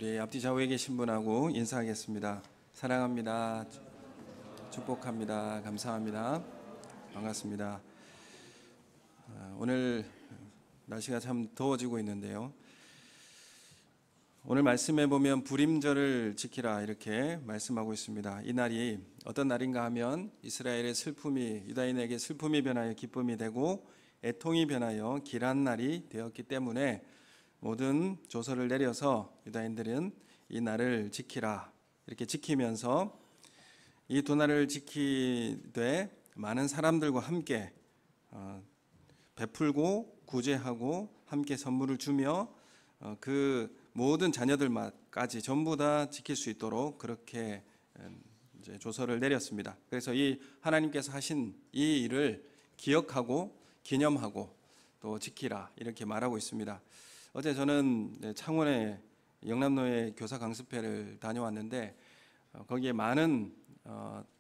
우리 앞뒤 좌우에 계신 분하고 인사하겠습니다. 사랑합니다. 축복합니다. 감사합니다. 반갑습니다. 오늘 날씨가 참 더워지고 있는데요. 오늘 말씀에 보면 불임절을 지키라 이렇게 말씀하고 있습니다. 이 날이 어떤 날인가 하면 이스라엘의 슬픔이 유다인에게 슬픔이 변하여 기쁨이 되고 애통이 변하여 길한 날이 되었기 때문에 모든 조서를 내려서 유다인들은 이 날을 지키라 이렇게 지키면서 이 두 날을 지키되 많은 사람들과 함께 베풀고 구제하고 함께 선물을 주며 그 모든 자녀들까지 전부 다 지킬 수 있도록 그렇게 이제 조서를 내렸습니다. 그래서 이 하나님께서 하신 이 일을 기억하고 기념하고 또 지키라 이렇게 말하고 있습니다. 어제 저는 창원의 영남로의 교사 강습회를 다녀왔는데 거기에 많은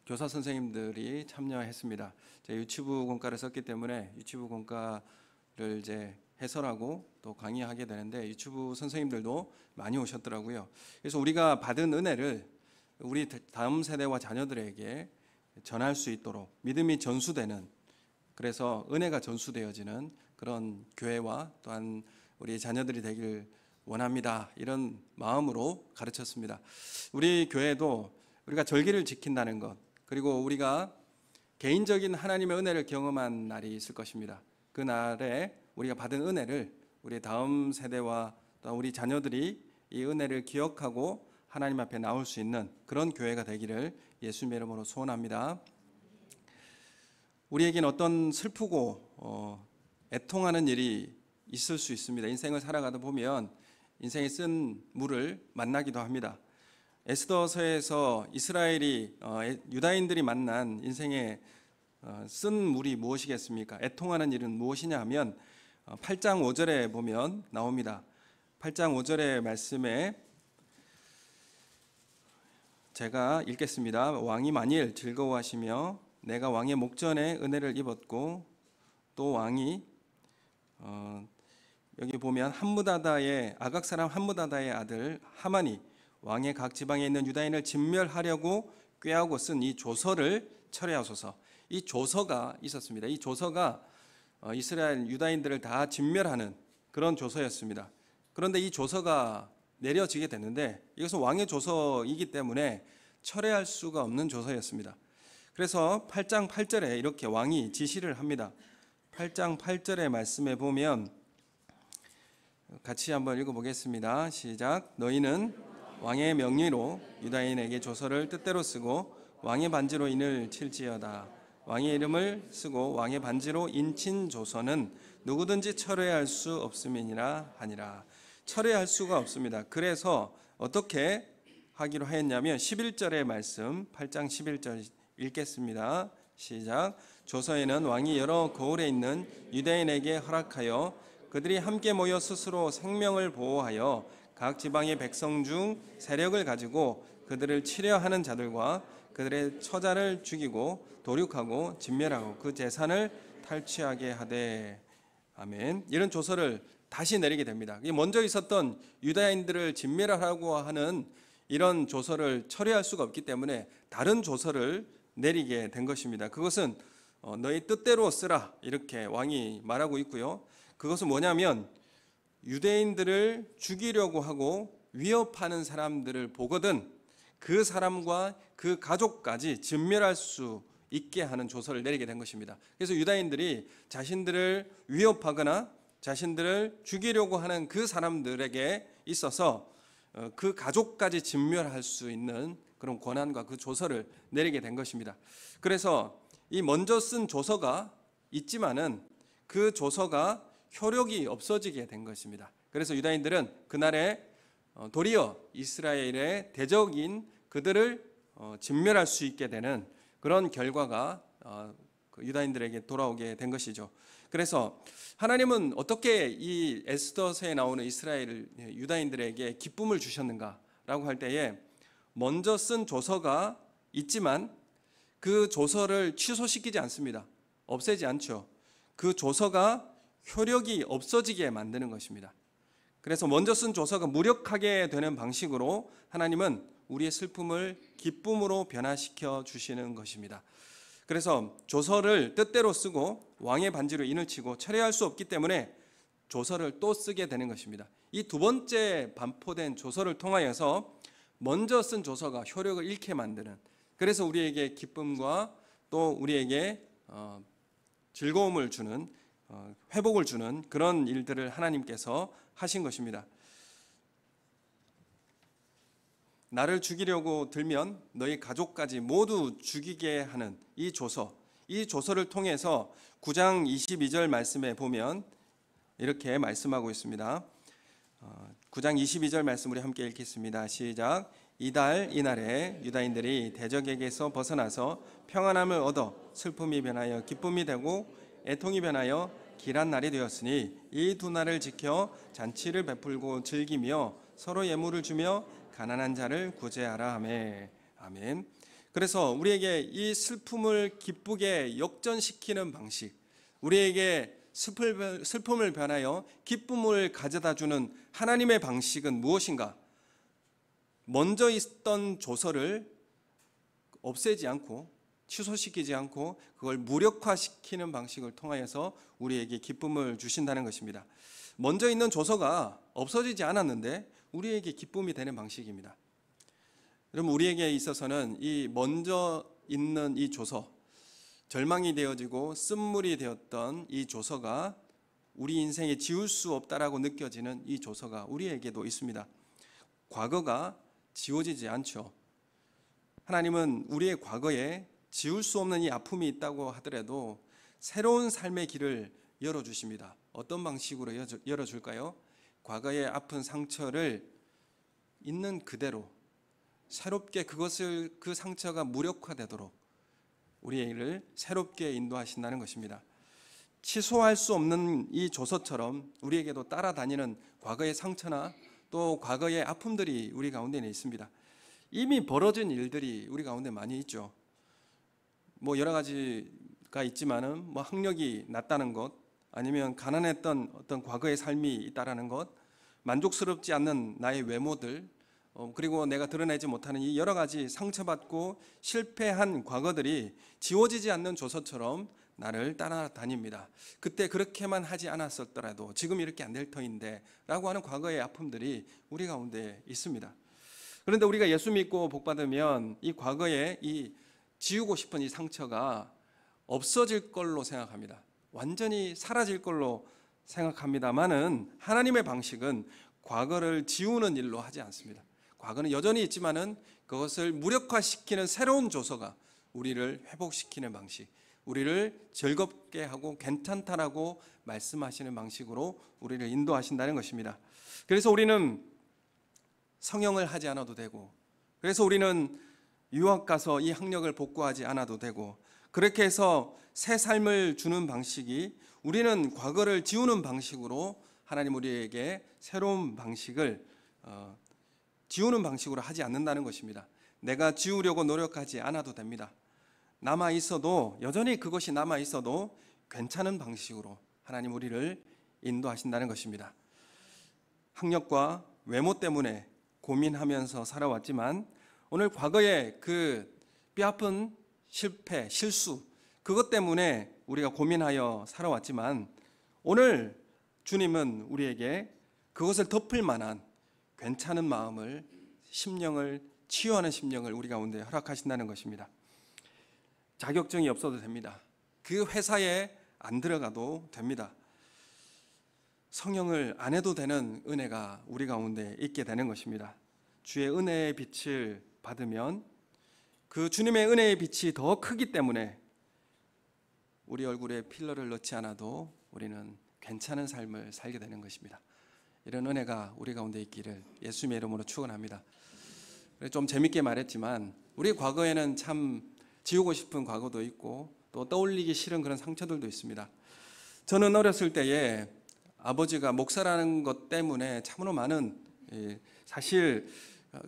교사 선생님들이 참여했습니다. 제가 유치부 공과를 썼기 때문에 유치부 공과를 이제 해설하고 또 강의하게 되는데 유치부 선생님들도 많이 오셨더라고요. 그래서 우리가 받은 은혜를 우리 다음 세대와 자녀들에게 전할 수 있도록 믿음이 전수되는, 그래서 은혜가 전수되어지는 그런 교회와 또한 우리 자녀들이 되길 원합니다. 이런 마음으로 가르쳤습니다. 우리 교회도 우리가 절기를 지킨다는 것, 그리고 우리가 개인적인 하나님의 은혜를 경험한 날이 있을 것입니다. 그 날에 우리가 받은 은혜를 우리 다음 세대와 또 우리 자녀들이 이 은혜를 기억하고 하나님 앞에 나올 수 있는 그런 교회가 되기를 예수님의 이름으로 소원합니다. 우리에겐 어떤 슬프고 애통하는 일이 있을 수 있습니다. 인생을 살아가다 보면 인생의 쓴 물을 만나기도 합니다. 에스더서에서 이스라엘이 유다인들이 만난 인생의 쓴 물이 무엇이겠습니까? 애통하는 일은 무엇이냐 하면 8장 5절에 보면 나옵니다. 8장 5절의 말씀에 제가 읽겠습니다. 왕이 만일 즐거워하시며 내가 왕의 목전에 은혜를 입었고 또 왕이 여기 보면 함무다다의 아각 사람 함무다다의 아들 하만이 왕의 각 지방에 있는 유다인을 진멸하려고 꾀하고 쓴 이 조서를 철회하소서. 이 조서가 있었습니다. 이 조서가 이스라엘 유다인들을 다 진멸하는 그런 조서였습니다. 그런데 이 조서가 내려지게 됐는데 이것은 왕의 조서이기 때문에 철회할 수가 없는 조서였습니다. 그래서 8장 8절에 이렇게 왕이 지시를 합니다. 8장 8절의 말씀에 보면 같이 한번 읽어보겠습니다. 시작. 너희는 왕의 명의로 유다인에게 조서를 뜻대로 쓰고 왕의 반지로 인을 칠지어다. 왕의 이름을 쓰고 왕의 반지로 인친 조서는 누구든지 철회할 수 없음이니라 하니라. 철회할 수가 없습니다. 그래서 어떻게 하기로 하였냐면 11절의 말씀 8장 11절 읽겠습니다. 시작. 조서에는 왕이 여러 거울에 있는 유대인에게 허락하여 그들이 함께 모여 스스로 생명을 보호하여 각 지방의 백성 중 세력을 가지고 그들을 치려하는 자들과 그들의 처자를 죽이고 도륙하고 진멸하고 그 재산을 탈취하게 하되. 아멘. 이런 조서를 다시 내리게 됩니다. 먼저 있었던 유다인들을 진멸하라고 하는 이런 조서를 처리할 수가 없기 때문에 다른 조서를 내리게 된 것입니다. 그것은 너희 뜻대로 쓰라 이렇게 왕이 말하고 있고요. 그것은 뭐냐면 유대인들을 죽이려고 하고 위협하는 사람들을 보거든 그 사람과 그 가족까지 진멸할 수 있게 하는 조서를 내리게 된 것입니다. 그래서 유다인들이 자신들을 위협하거나 자신들을 죽이려고 하는 그 사람들에게 있어서 그 가족까지 진멸할 수 있는 그런 권한과 그 조서를 내리게 된 것입니다. 그래서 이 먼저 쓴 조서가 있지만은 그 조서가 효력이 없어지게 된 것입니다. 그래서 유다인들은 그날에 도리어 이스라엘의 대적인 그들을 진멸할 수 있게 되는 그런 결과가 유다인들에게 돌아오게 된 것이죠. 그래서 하나님은 어떻게 이 에스더서에 나오는 이스라엘 유다인들에게 기쁨을 주셨는가라고 할 때에 먼저 쓴 조서가 있지만 그 조서를 취소시키지 않습니다. 없애지 않죠. 그 조서가 효력이 없어지게 만드는 것입니다. 그래서 먼저 쓴 조서가 무력하게 되는 방식으로 하나님은 우리의 슬픔을 기쁨으로 변화시켜 주시는 것입니다. 그래서 조서를 뜻대로 쓰고 왕의 반지로 인을 치고 철회할 수 없기 때문에 조서를 또 쓰게 되는 것입니다. 이 두 번째 반포된 조서를 통하여서 먼저 쓴 조서가 효력을 잃게 만드는, 그래서 우리에게 기쁨과 또 우리에게 즐거움을 주는, 회복을 주는 그런 일들을 하나님께서 하신 것입니다. 나를 죽이려고 들면 너희 가족까지 모두 죽이게 하는 이 조서를 통해서 9장 22절 말씀에 보면 이렇게 말씀하고 있습니다. 9장 22절 말씀 우리 함께 읽겠습니다. 시작. 이달 이날에 유다인들이 대적에게서 벗어나서 평안함을 얻어 슬픔이 변하여 기쁨이 되고 애통이 변하여 길한 날이 되었으니 이 두 날을 지켜 잔치를 베풀고 즐기며 서로 예물을 주며 가난한 자를 구제하라 하매. 아멘. 그래서 우리에게 이 슬픔을 기쁘게 역전시키는 방식, 우리에게 슬픔을 변하여 기쁨을 가져다 주는 하나님의 방식은 무엇인가? 먼저 있던 조서를 없애지 않고 취소시키지 않고 그걸 무력화시키는 방식을 통하여서 우리에게 기쁨을 주신다는 것입니다. 먼저 있는 조서가 없어지지 않았는데 우리에게 기쁨이 되는 방식입니다. 여러분, 우리에게 있어서는 이 먼저 있는 이 조서, 절망이 되어지고 쓴물이 되었던 이 조서가 우리 인생에 지울 수 없다라고 느껴지는 이 조서가 우리에게도 있습니다. 과거가 지워지지 않죠. 하나님은 우리의 과거에 지울 수 없는 이 아픔이 있다고 하더라도 새로운 삶의 길을 열어주십니다. 어떤 방식으로 열어줄까요? 과거의 아픈 상처를 있는 그대로 새롭게 그 상처가 무력화되도록 우리를 새롭게 인도하신다는 것입니다. 취소할 수 없는 이 조서처럼 우리에게도 따라다니는 과거의 상처나 또 과거의 아픔들이 우리 가운데 있습니다. 이미 벌어진 일들이 우리 가운데 많이 있죠. 여러 가지가 있지만은 학력이 낮다는 것, 아니면 가난했던 어떤 과거의 삶이 있다라는 것, 만족스럽지 않는 나의 외모들, 그리고 내가 드러내지 못하는 이 여러 가지 상처받고 실패한 과거들이 지워지지 않는 조서처럼 나를 따라다닙니다. 그때 그렇게만 하지 않았었더라도 지금 이렇게 안 될 터인데 라고 하는 과거의 아픔들이 우리 가운데 있습니다. 그런데 우리가 예수 믿고 복 받으면 이 과거에 이 지우고 싶은 이 상처가 없어질 걸로 생각합니다. 완전히 사라질 걸로 생각합니다만은 하나님의 방식은 과거를 지우는 일로 하지 않습니다. 과거는 여전히 있지만은 그것을 무력화시키는 새로운 조서가 우리를 회복시키는 방식, 우리를 즐겁게 하고 괜찮다라고 말씀하시는 방식으로 우리를 인도하신다는 것입니다. 그래서 우리는 성형을 하지 않아도 되고, 그래서 우리는 유학 가서 이 학력을 복구하지 않아도 되고, 그렇게 해서 새 삶을 주는 방식이, 우리는 과거를 지우는 방식으로 하나님 우리에게 새로운 방식을 지우는 방식으로 하지 않는다는 것입니다. 내가 지우려고 노력하지 않아도 됩니다. 남아 있어도, 여전히 그것이 남아 있어도 괜찮은 방식으로 하나님 우리를 인도하신다는 것입니다. 학력과 외모 때문에 고민하면서 살아왔지만 오늘 과거의 그 뼈아픈 실패, 실수, 그것 때문에 우리가 고민하여 살아왔지만 오늘 주님은 우리에게 그것을 덮을 만한 괜찮은 마음을, 심령을 치유하는 심령을 우리 가운데 허락하신다는 것입니다. 자격증이 없어도 됩니다. 그 회사에 안 들어가도 됩니다. 성형을 안 해도 되는 은혜가 우리 가운데 있게 되는 것입니다. 주의 은혜의 빛을 받으면 그 주님의 은혜의 빛이 더 크기 때문에 우리 얼굴에 필러를 넣지 않아도 우리는 괜찮은 삶을 살게 되는 것입니다. 이런 은혜가 우리 가운데 있기를 예수님의 이름으로 축원합니다. 좀 재밌게 말했지만 우리 과거에는 참 지우고 싶은 과거도 있고 또 떠올리기 싫은 그런 상처들도 있습니다. 저는 어렸을 때에 아버지가 목사라는 것 때문에 참으로 많은, 사실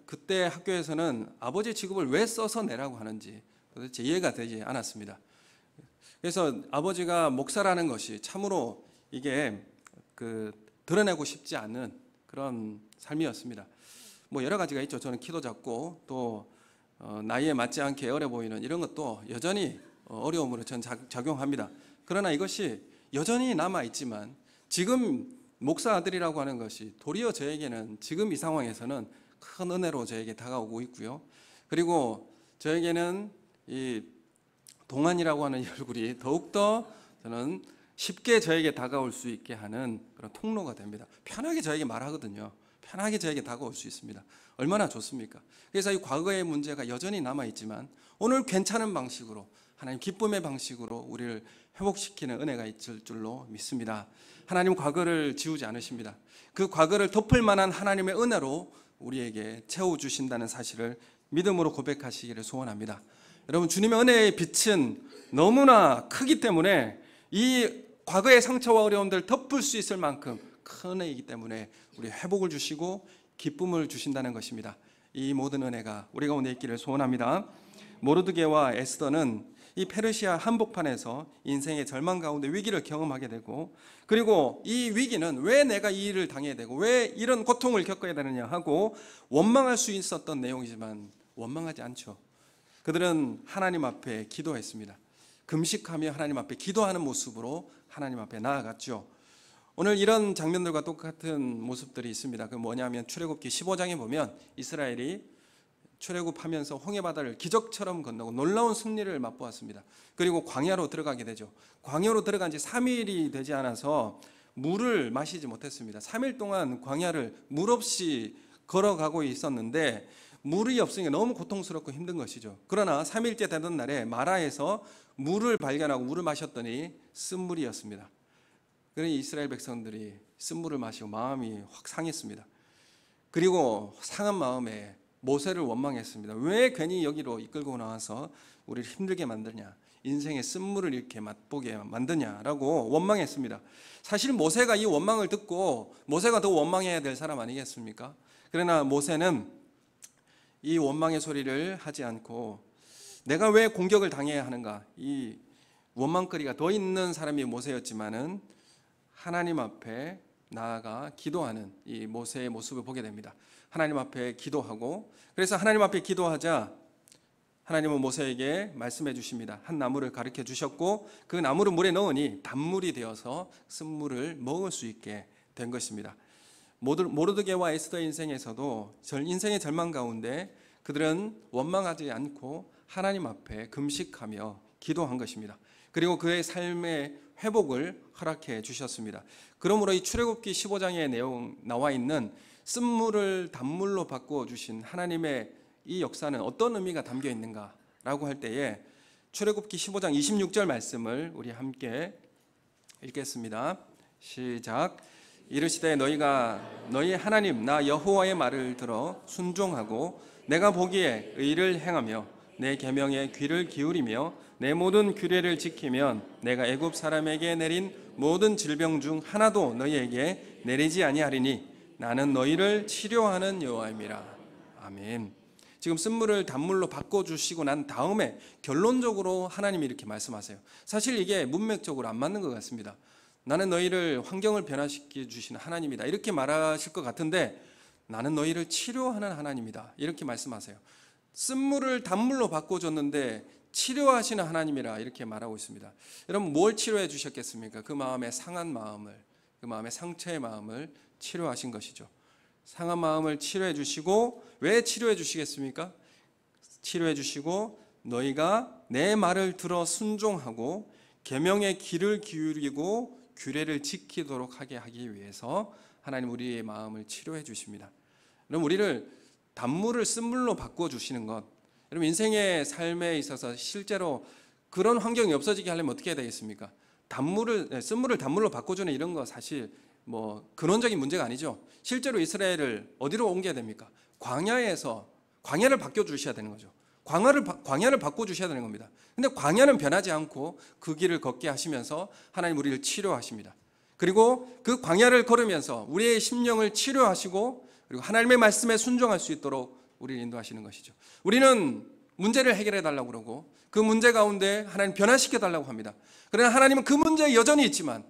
그때 학교에서는 아버지 직업을 왜 써서 내라고 하는지 도대체 이해가 되지 않았습니다. 그래서 아버지가 목사라는 것이 참으로 이게 드러내고 싶지 않은 그런 삶이었습니다. 뭐 여러 가지가 있죠. 저는 키도 작고 또 나이에 맞지 않게 어려 보이는 이런 것도 여전히 어려움으로 전 작용합니다. 그러나 이것이 여전히 남아 있지만 지금 목사 아들이라고 하는 것이 도리어 저에게는 지금 이 상황에서는 큰 은혜로 저에게 다가오고 있고요. 그리고 저에게는 이 동안이라고 하는 이 얼굴이 더욱더 저는 쉽게 저에게 다가올 수 있게 하는 그런 통로가 됩니다. 편하게 저에게 말하거든요. 편하게 저에게 다가올 수 있습니다. 얼마나 좋습니까? 그래서 이 과거의 문제가 여전히 남아있지만 오늘 괜찮은 방식으로 하나님 기쁨의 방식으로 우리를 회복시키는 은혜가 있을 줄로 믿습니다. 하나님 과거를 지우지 않으십니다. 그 과거를 덮을 만한 하나님의 은혜로 우리에게 채워주신다는 사실을 믿음으로 고백하시기를 소원합니다. 여러분, 주님의 은혜의 빛은 너무나 크기 때문에 이 과거의 상처와 어려움들을 덮을 수 있을 만큼 큰 은혜이기 때문에 우리 회복을 주시고 기쁨을 주신다는 것입니다. 이 모든 은혜가 우리 가운데 있기를 소원합니다. 모르드게와 에스더는 이 페르시아 한복판에서 인생의 절망 가운데 위기를 경험하게 되고, 그리고 이 위기는 왜 내가 이 일을 당해야 되고 왜 이런 고통을 겪어야 되느냐 하고 원망할 수 있었던 내용이지만 원망하지 않죠. 그들은 하나님 앞에 기도했습니다. 금식하며 하나님 앞에 기도하는 모습으로 하나님 앞에 나아갔죠. 오늘 이런 장면들과 똑같은 모습들이 있습니다. 그 뭐냐면 출애굽기 15장에 보면 이스라엘이 출애굽하면서 홍해바다를 기적처럼 건너고 놀라운 승리를 맛보았습니다. 그리고 광야로 들어가게 되죠. 광야로 들어간 지 3일이 되지 않아서 물을 마시지 못했습니다. 3일 동안 광야를 물 없이 걸어가고 있었는데 물이 없으니까 너무 고통스럽고 힘든 것이죠. 그러나 3일째 되던 날에 마라에서 물을 발견하고 물을 마셨더니 쓴물이었습니다. 그러니 이스라엘 백성들이 쓴물을 마시고 마음이 확 상했습니다. 그리고 상한 마음에 모세를 원망했습니다. 왜 괜히 여기로 이끌고 나와서 우리를 힘들게 만드냐, 인생의 쓴물을 이렇게 맛보게 만드냐라고 원망했습니다. 사실 모세가 이 원망을 듣고 모세가 더 원망해야 될 사람 아니겠습니까? 그러나 모세는 이 원망의 소리를 하지 않고 내가 왜 공격을 당해야 하는가, 이 원망거리가 더 있는 사람이 모세였지만은 하나님 앞에 나아가 기도하는 이 모세의 모습을 보게 됩니다. 하나님 앞에 기도하고, 그래서 하나님 앞에 기도하자 하나님은 모세에게 말씀해 주십니다. 한 나무를 가르쳐 주셨고 그 나무를 물에 넣으니 단물이 되어서 쓴물을 먹을 수 있게 된 것입니다. 모르드게와 에스더의 인생에서도 인생의 절망 가운데 그들은 원망하지 않고 하나님 앞에 금식하며 기도한 것입니다. 그리고 그의 삶의 회복을 허락해 주셨습니다. 그러므로 이 출애굽기 15장의 내용 나와 있는 쓴물을 단물로 바꾸어 주신 하나님의 이 역사는 어떤 의미가 담겨 있는가라고 할 때에 출애굽기 15장 26절 말씀을 우리 함께 읽겠습니다. 시작. 이르시되 너희가 너희 하나님 나 여호와의 말을 들어 순종하고 내가 보기에 의를 행하며 내 계명에 귀를 기울이며 내 모든 규례를 지키면 내가 애굽 사람에게 내린 모든 질병 중 하나도 너희에게 내리지 아니하리니 나는 너희를 치료하는 여호와임이라. 아멘. 지금 쓴물을 단물로 바꿔주시고 난 다음에 결론적으로 하나님이 이렇게 말씀하세요. 사실 이게 문맥적으로 안 맞는 것 같습니다. 나는 너희를 환경을 변화시켜 주시는 하나님이다 이렇게 말하실 것 같은데 나는 너희를 치료하는 하나님이다 이렇게 말씀하세요. 쓴물을 단물로 바꿔줬는데 치료하시는 하나님이라 이렇게 말하고 있습니다. 여러분, 뭘 치료해 주셨겠습니까? 그 마음의 상한 마음을, 그 마음의 상처의 마음을 치료하신 것이죠. 상한 마음을 치료해 주시고, 왜 치료해 주시겠습니까? 치료해 주시고 너희가 내 말을 들어 순종하고 계명의 귀를 기울이고 규례를 지키도록 하게 하기 위해서 하나님 우리의 마음을 치료해 주십니다. 그럼 우리를 단물을 쓴물로 바꿔 주시는 것, 여러분 인생의 삶에 있어서 실제로 그런 환경이 없어지게 하려면 어떻게 해야 되겠습니까? 쓴물을 단물로 바꿔주는 이런 거 사실 뭐 근원적인 문제가 아니죠. 실제로 이스라엘을 어디로 옮겨야 됩니까? 광야를 바꿔주셔야 되는 거죠. 광야를 바꿔주셔야 되는 겁니다. 근데 광야는 변하지 않고 그 길을 걷게 하시면서 하나님 우리를 치료하십니다. 그리고 그 광야를 걸으면서 우리의 심령을 치료하시고 그리고 하나님의 말씀에 순종할 수 있도록 우리를 인도하시는 것이죠. 우리는 문제를 해결해 달라고 그러고 그 문제 가운데 하나님 변화시켜 달라고 합니다. 그러나 하나님은 그 문제에 여전히 있지만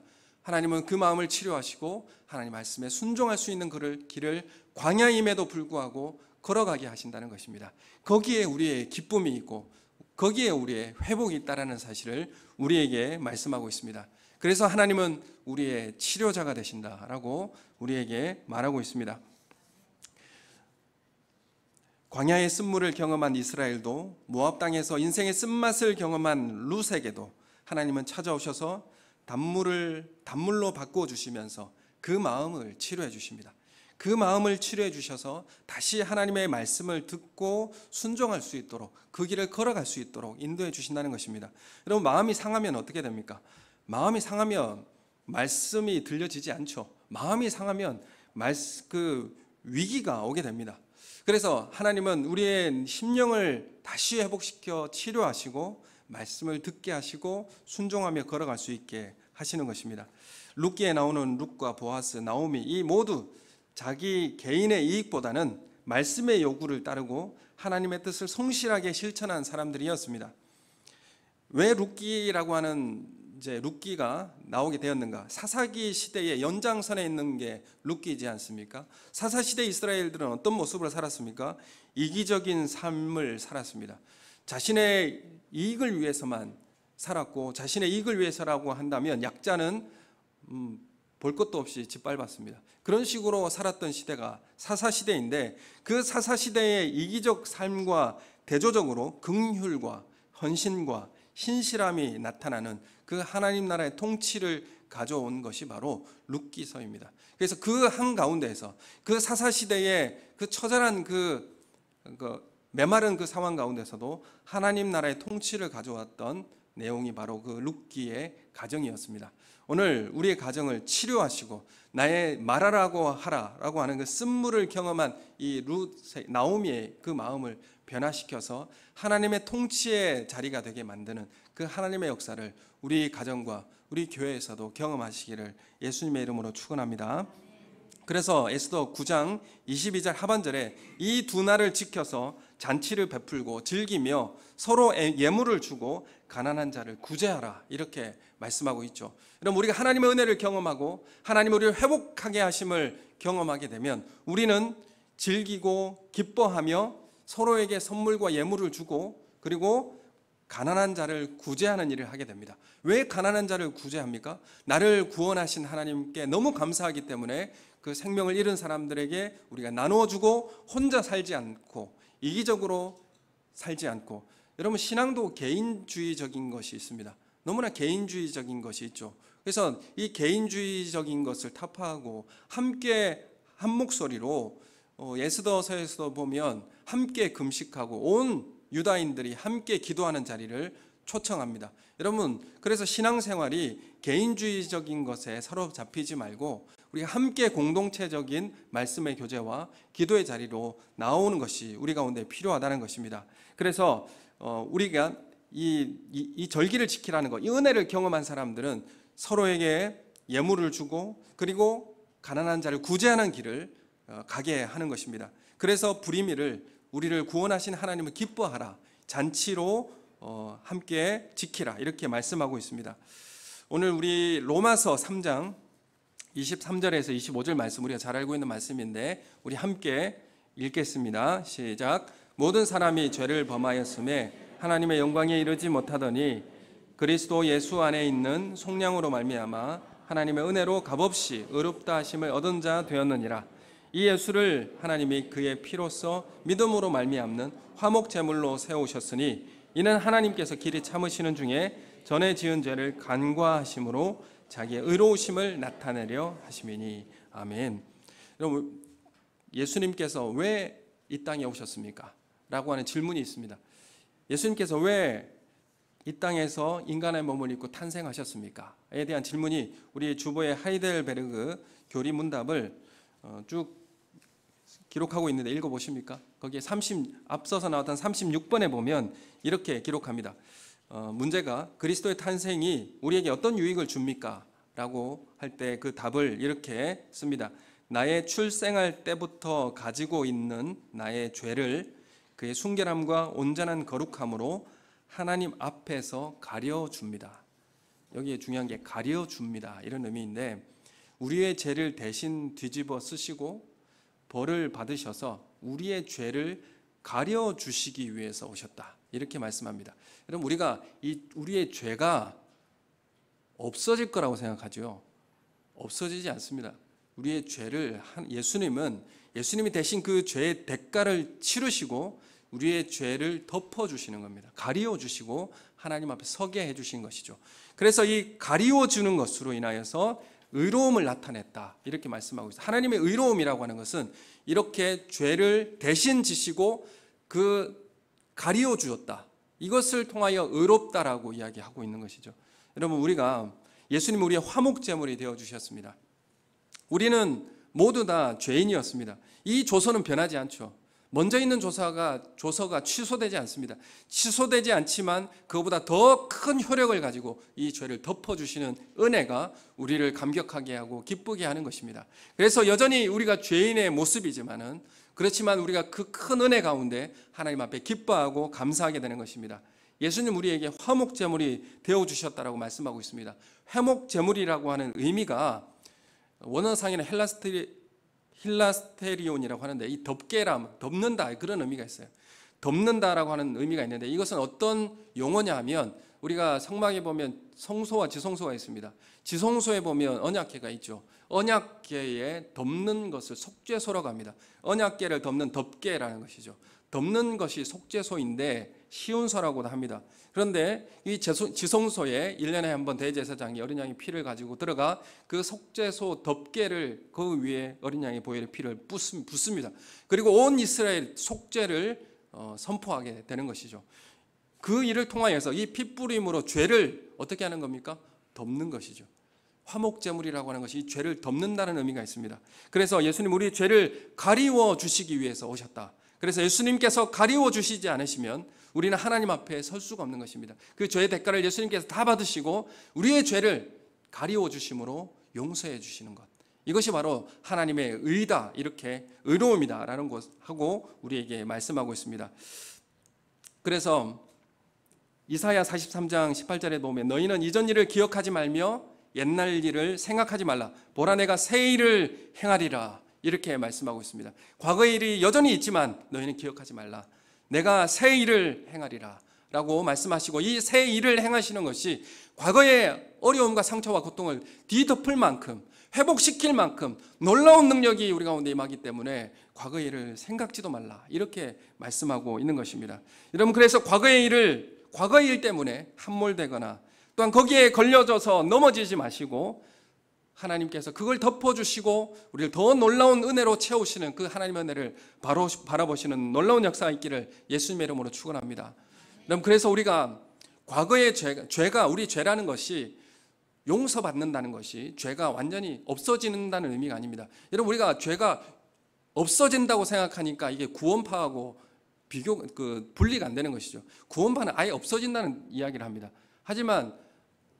하나님은 그 마음을 치료하시고 하나님 말씀에 순종할 수 있는 길을 광야임에도 불구하고 걸어가게 하신다는 것입니다. 거기에 우리의 기쁨이 있고 거기에 우리의 회복이 있다는 사실을 우리에게 말씀하고 있습니다. 그래서 하나님은 우리의 치료자가 되신다라고 우리에게 말하고 있습니다. 광야의 쓴물을 경험한 이스라엘도 모압 땅에서 인생의 쓴맛을 경험한 룻에게도 하나님은 찾아오셔서 단물로 바꿔주시면서 그 마음을 치료해 주십니다. 그 마음을 치료해 주셔서 다시 하나님의 말씀을 듣고 순종할 수 있도록 그 길을 걸어갈 수 있도록 인도해 주신다는 것입니다. 여러분, 마음이 상하면 어떻게 됩니까? 마음이 상하면 말씀이 들려지지 않죠. 마음이 상하면 그 위기가 오게 됩니다. 그래서 하나님은 우리의 심령을 다시 회복시켜 치료하시고 말씀을 듣게 하시고 순종하며 걸어갈 수 있게 하시는 것입니다. 룻기에 나오는 룻과 보아스, 나오미 이 모두 자기 개인의 이익보다는 말씀의 요구를 따르고 하나님의 뜻을 성실하게 실천한 사람들이었습니다. 왜 룻기라고 하는 룻기가 나오게 되었는가? 사사기 시대의 연장선에 있는 게 룻기이지 않습니까? 사사시대 이스라엘들은 어떤 모습으로 살았습니까? 이기적인 삶을 살았습니다. 자신의 이익을 위해서만 살았고, 자신의 이익을 위해서라고 한다면 약자는 볼 것도 없이 짓밟았습니다. 그런 식으로 살았던 시대가 사사시대인데, 그 사사시대의 이기적 삶과 대조적으로 긍휼과 헌신과 신실함이 나타나는 그 하나님 나라의 통치를 가져온 것이 바로 룻기서입니다. 그래서 그 한가운데에서 그 사사시대의 그 처절한 그 메마른 그 상황 가운데서도 하나님 나라의 통치를 가져왔던 내용이 바로 그 룻기의 가정이었습니다. 오늘 우리의 가정을 치료하시고 나의 말하라고 하라라고 하는 그 쓴물을 경험한 이 나오미의 그 마음을 변화시켜서 하나님의 통치의 자리가 되게 만드는 그 하나님의 역사를 우리 가정과 우리 교회에서도 경험하시기를 예수님의 이름으로 축원합니다. 그래서 에스더 9장 22절 하반절에 이 두 날을 지켜서 잔치를 베풀고 즐기며 서로 예물을 주고 가난한 자를 구제하라, 이렇게 말씀하고 있죠. 여러분, 우리가 하나님의 은혜를 경험하고 하나님 우리를 회복하게 하심을 경험하게 되면 우리는 즐기고 기뻐하며 서로에게 선물과 예물을 주고 그리고 가난한 자를 구제하는 일을 하게 됩니다. 왜 가난한 자를 구제합니까? 나를 구원하신 하나님께 너무 감사하기 때문에 그 생명을 잃은 사람들에게 우리가 나누어주고 혼자 살지 않고 이기적으로 살지 않고, 여러분, 신앙도 개인주의적인 것이 있습니다. 너무나 개인주의적인 것이 있죠. 그래서 이 개인주의적인 것을 타파하고 함께 한 목소리로 에스더서에서 보면 함께 금식하고 온 유다인들이 함께 기도하는 자리를 초청합니다. 여러분, 그래서 신앙생활이 개인주의적인 것에 사로잡히지 말고 우리가 함께 공동체적인 말씀의 교제와 기도의 자리로 나오는 것이 우리 가운데 필요하다는 것입니다. 그래서 우리가 이 절기를 지키라는 것, 이 은혜를 경험한 사람들은 서로에게 예물을 주고 그리고 가난한 자를 구제하는 길을 가게 하는 것입니다. 그래서 불임이를, 우리를 구원하신 하나님을 기뻐하라, 잔치로 함께 지키라, 이렇게 말씀하고 있습니다. 오늘 우리 로마서 3장 23절에서 25절 말씀, 우리가 잘 알고 있는 말씀인데 우리 함께 읽겠습니다. 시작. 모든 사람이 죄를 범하였음에 하나님의 영광에 이르지 못하더니 그리스도 예수 안에 있는 속량으로 말미암아 하나님의 은혜로 값없이 의롭다 하심을 얻은 자 되었느니라. 이 예수를 하나님이 그의 피로써 믿음으로 말미암는 화목 제물로 세우셨으니 이는 하나님께서 길이 참으시는 중에 전에 지은 죄를 간과하심으로 자기의 의로우심을 나타내려 하심이니. 아멘. 여러분, 예수님께서 왜 이 땅에 오셨습니까? 라고 하는 질문이 있습니다. 예수님께서 왜 이 땅에서 인간의 몸을 입고 탄생하셨습니까? 에 대한 질문이 우리 주보의 하이델베르그 교리 문답을 쭉 기록하고 있는데 읽어보십니까? 거기에 앞서서 나왔던 36번에 보면 이렇게 기록합니다. 문제가 그리스도의 탄생이 우리에게 어떤 유익을 줍니까? 라고 할 때 그 답을 이렇게 씁니다. 나의 출생할 때부터 가지고 있는 나의 죄를 그의 순결함과 온전한 거룩함으로 하나님 앞에서 가려줍니다. 여기에 중요한 게 가려줍니다 이런 의미인데, 우리의 죄를 대신 뒤집어 쓰시고 벌을 받으셔서 우리의 죄를 가려주시기 위해서 오셨다 이렇게 말씀합니다. 여러분, 우리가 우리의 죄가 없어질 거라고 생각하죠. 없어지지 않습니다. 우리의 죄를 예수님이 대신 그 죄의 대가를 치르시고 우리의 죄를 덮어주시는 겁니다. 가리워주시고 하나님 앞에 서게 해주신 것이죠. 그래서 이 가리워주는 것으로 인하여서 의로움을 나타냈다 이렇게 말씀하고 있습니다. 하나님의 의로움이라고 하는 것은 이렇게 죄를 대신 지시고 그 가리워 주었다, 이것을 통하여 의롭다라고 이야기하고 있는 것이죠. 여러분, 우리가 예수님이 우리의 화목제물이 되어주셨습니다. 우리는 모두 다 죄인이었습니다. 이 조서는 변하지 않죠. 먼저 있는 조서가 취소되지 않습니다. 취소되지 않지만 그것보다 더 큰 효력을 가지고 이 죄를 덮어주시는 은혜가 우리를 감격하게 하고 기쁘게 하는 것입니다. 그래서 여전히 우리가 죄인의 모습이지만은, 그렇지만 우리가 그 큰 은혜 가운데 하나님 앞에 기뻐하고 감사하게 되는 것입니다. 예수님 우리에게 화목제물이 되어주셨다라고 말씀하고 있습니다. 화목제물이라고 하는 의미가 원어상에는 힐라스테리온이라고 하는데, 이 덮는다 그런 의미가 있어요. 덮는다라고 하는 의미가 있는데, 이것은 어떤 용어냐 하면, 우리가 성막에 보면 성소와 지성소가 있습니다. 지성소에 보면 언약궤가 있죠. 언약궤에 덮는 것을 속죄소라고 합니다. 언약궤를 덮는 덮개라는 것이죠. 덮는 것이 속죄소인데 시운서라고도 합니다. 그런데 이 지성소에 1년에 한 번 대제사장이 어린 양의 피를 가지고 들어가 그 속죄소 덮개를 그 위에 어린 양의 보혈의 피를 붓습니다. 그리고 온 이스라엘 속죄를 선포하게 되는 것이죠. 그 일을 통하여서 이 핏부림으로 죄를 어떻게 하는 겁니까? 덮는 것이죠. 화목제물이라고 하는 것이 이 죄를 덮는다는 의미가 있습니다. 그래서 예수님 우리의 죄를 가리워 주시기 위해서 오셨다. 그래서 예수님께서 가리워 주시지 않으시면 우리는 하나님 앞에 설 수가 없는 것입니다. 그 죄의 대가를 예수님께서 다 받으시고 우리의 죄를 가리워 주심으로 용서해 주시는 것, 이것이 바로 하나님의 의다, 이렇게 의로움이다라는 것하고 우리에게 말씀하고 있습니다. 그래서 이사야 43장 18절에 보면, 너희는 이전 일을 기억하지 말며 옛날 일을 생각하지 말라. 보라, 내가 새 일을 행하리라, 이렇게 말씀하고 있습니다. 과거의 일이 여전히 있지만 너희는 기억하지 말라. 내가 새 일을 행하리라 라고 말씀하시고, 이 새 일을 행하시는 것이 과거의 어려움과 상처와 고통을 뒤덮을 만큼, 회복시킬 만큼 놀라운 능력이 우리 가운데 임하기 때문에 과거의 일을 생각지도 말라, 이렇게 말씀하고 있는 것입니다. 여러분, 그래서 과거의 일 때문에 함몰되거나 또한 거기에 걸려져서 넘어지지 마시고, 하나님께서 그걸 덮어주시고 우리를 더 놀라운 은혜로 채우시는 그 하나님의 은혜를 바로 바라보시는 놀라운 역사가 있기를 예수님의 이름으로 축원합니다. 여러분, 그래서 우리가 과거의 죄가 우리 죄라는 것이 용서받는다는 것이 죄가 완전히 없어진다는 의미가 아닙니다. 여러분, 우리가 죄가 없어진다고 생각하니까 이게 구원파하고 분리가 안 되는 것이죠. 구원파는 아예 없어진다는 이야기를 합니다. 하지만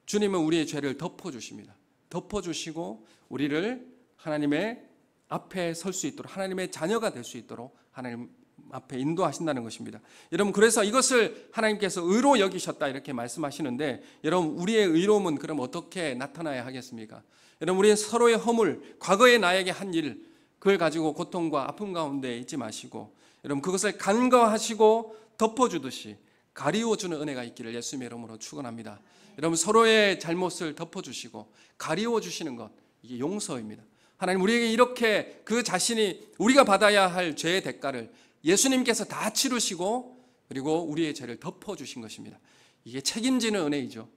주님은 우리의 죄를 덮어주십니다. 덮어주시고 우리를 하나님의 앞에 설 수 있도록, 하나님의 자녀가 될 수 있도록 하나님 앞에 인도하신다는 것입니다. 여러분, 그래서 이것을 하나님께서 의로 여기셨다 이렇게 말씀하시는데, 여러분, 우리의 의로움은 그럼 어떻게 나타나야 하겠습니까? 여러분, 우리는 서로의 허물, 과거의 나에게 한 일, 그걸 가지고 고통과 아픔 가운데 있지 마시고, 여러분, 그것을 간과하시고 덮어주듯이 가리워주는 은혜가 있기를 예수님의 이름으로 축원합니다. 여러분, 서로의 잘못을 덮어주시고 가리워주시는 것, 이게 용서입니다. 하나님 우리에게 이렇게 그 자신이 우리가 받아야 할 죄의 대가를 예수님께서 다 치르시고 그리고 우리의 죄를 덮어주신 것입니다. 이게 책임지는 은혜이죠.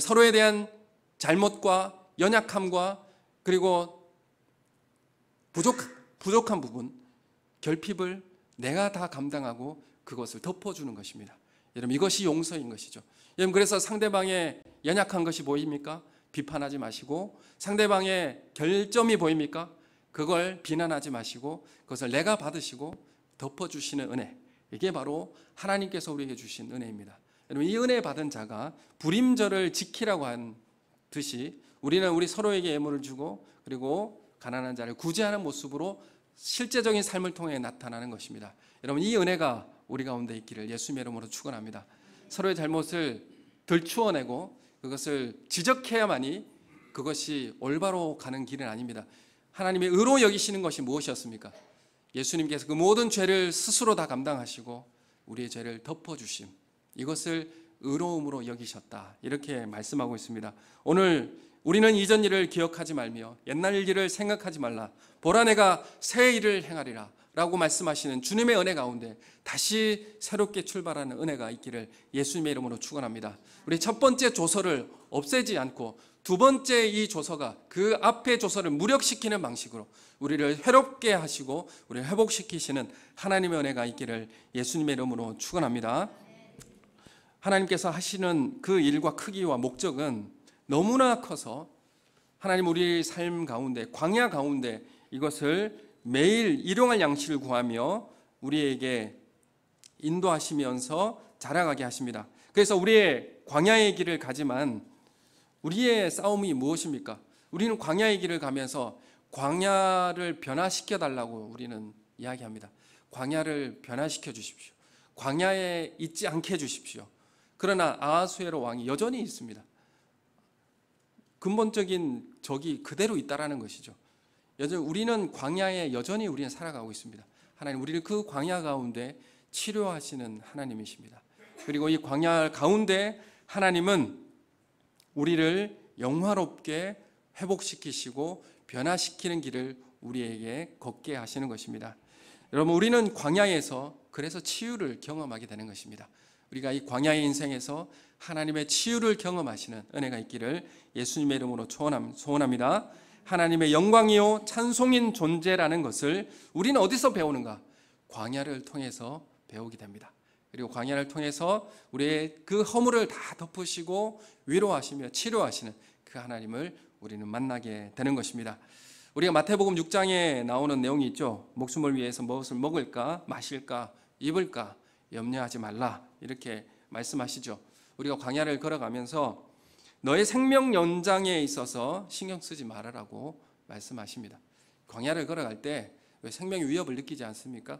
서로에 대한 잘못과 연약함과 그리고 부족한 부분, 결핍을 내가 다 감당하고 그것을 덮어주는 것입니다. 여러분, 이것이 용서인 것이죠. 여러분, 그래서 상대방의 연약한 것이 보입니까? 비판하지 마시고, 상대방의 결점이 보입니까? 그걸 비난하지 마시고 그것을 내가 받으시고 덮어주시는 은혜, 이게 바로 하나님께서 우리에게 주신 은혜입니다. 여러분, 이 은혜 받은 자가 불임절을 지키라고 한 듯이 우리는 우리 서로에게 예물을 주고 그리고 가난한 자를 구제하는 모습으로 실제적인 삶을 통해 나타나는 것입니다. 여러분, 이 은혜가 우리 가운데 있기를 예수님의 이름으로 축원합니다. 서로의 잘못을 덜 추어내고 그것을 지적해야만이 그것이 올바로 가는 길은 아닙니다. 하나님의 의로 여기시는 것이 무엇이었습니까? 예수님께서 그 모든 죄를 스스로 다 감당하시고 우리의 죄를 덮어주심, 이것을 의로움으로 여기셨다, 이렇게 말씀하고 있습니다. 오늘 우리는 이전 일을 기억하지 말며 옛날 일을 생각하지 말라, 보라 내가 새 일을 행하리라 라고 말씀하시는 주님의 은혜 가운데 다시 새롭게 출발하는 은혜가 있기를 예수님의 이름으로 축원합니다. 우리 첫 번째 조서를 없애지 않고 두 번째 이 조서가 그 앞의 조서를 무력시키는 방식으로 우리를 회롭게 하시고 우리를 회복시키시는 하나님의 은혜가 있기를 예수님의 이름으로 축원합니다. 하나님께서 하시는 그 일과 크기와 목적은 너무나 커서 하나님 우리 삶 가운데, 광야 가운데 이것을 매일 일용할 양식을 구하며 우리에게 인도하시면서 자라가게 하십니다. 그래서 우리의 광야의 길을 가지만 우리의 싸움이 무엇입니까? 우리는 광야의 길을 가면서 광야를 변화시켜 달라고 우리는 이야기합니다. 광야를 변화시켜 주십시오. 광야에 있지 않게 해주십시오. 그러나 아하수에로 왕이 여전히 있습니다. 근본적인 적이 그대로 있다라는 것이죠. 여전히 우리는 광야에 여전히 우리는 살아가고 있습니다. 하나님 우리를 그 광야 가운데 치료하시는 하나님이십니다. 그리고 이 광야 가운데 하나님은 우리를 영화롭게 회복시키시고 변화시키는 길을 우리에게 걷게 하시는 것입니다. 여러분, 우리는 광야에서 그래서 치유를 경험하게 되는 것입니다. 우리가 이 광야의 인생에서 하나님의 치유를 경험하시는 은혜가 있기를 예수님의 이름으로 소원합니다. 하나님의 영광이요 찬송인 존재라는 것을 우리는 어디서 배우는가? 광야를 통해서 배우게 됩니다. 그리고 광야를 통해서 우리의 그 허물을 다 덮으시고 위로하시며 치료하시는 그 하나님을 우리는 만나게 되는 것입니다. 우리가 마태복음 6장에 나오는 내용이 있죠. 목숨을 위해서 무엇을 먹을까, 마실까, 입을까 염려하지 말라, 이렇게 말씀하시죠. 우리가 광야를 걸어가면서 너의 생명 연장에 있어서 신경 쓰지 말아라고 말씀하십니다. 광야를 걸어갈 때 왜 생명의 위협을 느끼지 않습니까?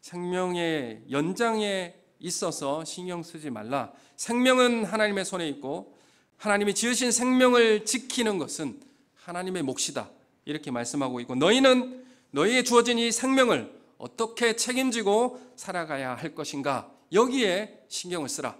생명의 연장에 있어서 신경 쓰지 말라. 생명은 하나님의 손에 있고 하나님이 지으신 생명을 지키는 것은 하나님의 몫이다, 이렇게 말씀하고 있고, 너희는 너희에 주어진 이 생명을 어떻게 책임지고 살아가야 할 것인가, 여기에 신경을 쓰라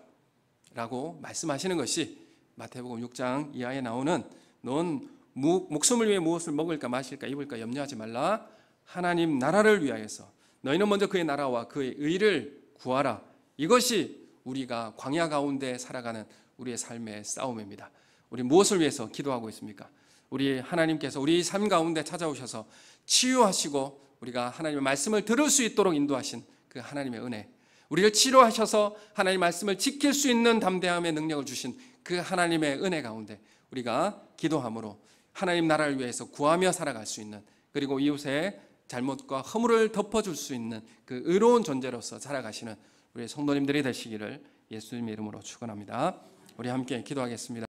라고 말씀하시는 것이 마태복음 6장 이하에 나오는 넌 목숨을 위해 무엇을 먹을까 마실까 입을까 염려하지 말라. 하나님 나라를 위하여서 너희는 먼저 그의 나라와 그의 의를 구하라. 이것이 우리가 광야 가운데 살아가는 우리의 삶의 싸움입니다. 우리 무엇을 위해서 기도하고 있습니까? 우리 하나님께서 우리 삶 가운데 찾아오셔서 치유하시고 우리가 하나님의 말씀을 들을 수 있도록 인도하신 그 하나님의 은혜, 우리를 치료하셔서 하나님의 말씀을 지킬 수 있는 담대함의 능력을 주신 그 하나님의 은혜 가운데 우리가 기도함으로 하나님 나라를 위해서 구하며 살아갈 수 있는, 그리고 이웃의 잘못과 허물을 덮어줄 수 있는 그 의로운 존재로서 살아가시는 우리 성도님들이 되시기를 예수님의 이름으로 축원합니다. 우리 함께 기도하겠습니다.